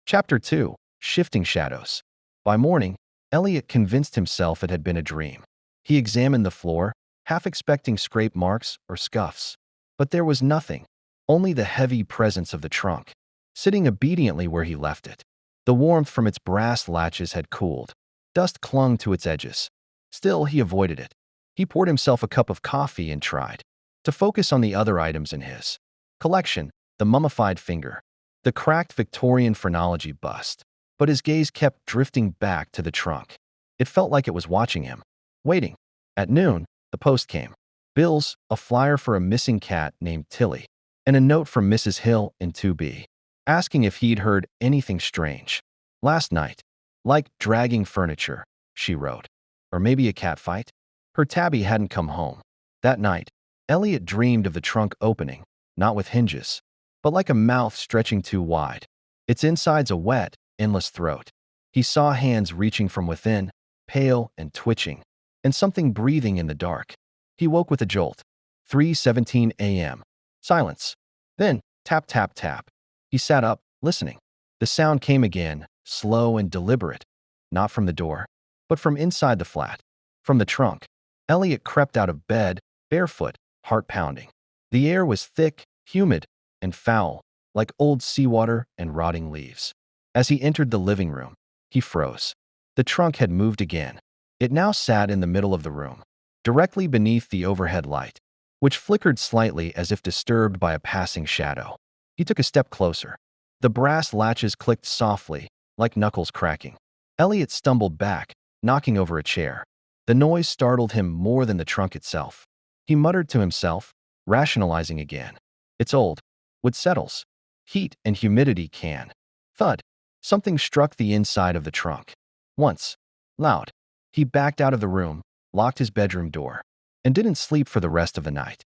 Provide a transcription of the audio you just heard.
Chapter 2. Shifting Shadows. By morning, Elliot convinced himself it had been a dream. He examined the floor, half expecting scrape marks or scuffs. But there was nothing, only the heavy presence of the trunk, sitting obediently where he left it. The warmth from its brass latches had cooled. Dust clung to its edges. Still, he avoided it. He poured himself a cup of coffee and tried to focus on the other items in his collection: the mummified finger, the cracked Victorian phrenology bust. But his gaze kept drifting back to the trunk. It felt like it was watching him, waiting. At noon, the post came. Bills, a flyer for a missing cat named Tilly, and a note from Mrs. Hill in 2B, asking if he'd heard anything strange last night. Like dragging furniture, she wrote. Or maybe a cat fight? Her tabby hadn't come home. That night, Elliot dreamed of the trunk opening, not with hinges, but like a mouth stretching too wide, its insides a wet, endless throat. He saw hands reaching from within, pale and twitching, and something breathing in the dark. He woke with a jolt. 3:17 a.m. Silence. Then, tap, tap, tap. He sat up, listening. The sound came again, slow and deliberate, not from the door, but from inside the flat, from the trunk. Elliot crept out of bed, barefoot, heart pounding. The air was thick, humid, and foul, like old seawater and rotting leaves. As he entered the living room, he froze. The trunk had moved again. It now sat in the middle of the room, directly beneath the overhead light, which flickered slightly as if disturbed by a passing shadow. He took a step closer. The brass latches clicked softly, like knuckles cracking. Elliot stumbled back, knocking over a chair. The noise startled him more than the trunk itself. He muttered to himself, rationalizing again. It's old. Wood settles. Heat and humidity can. Thud. Something struck the inside of the trunk. Once. Loud. He backed out of the room, locked his bedroom door, and didn't sleep for the rest of the night.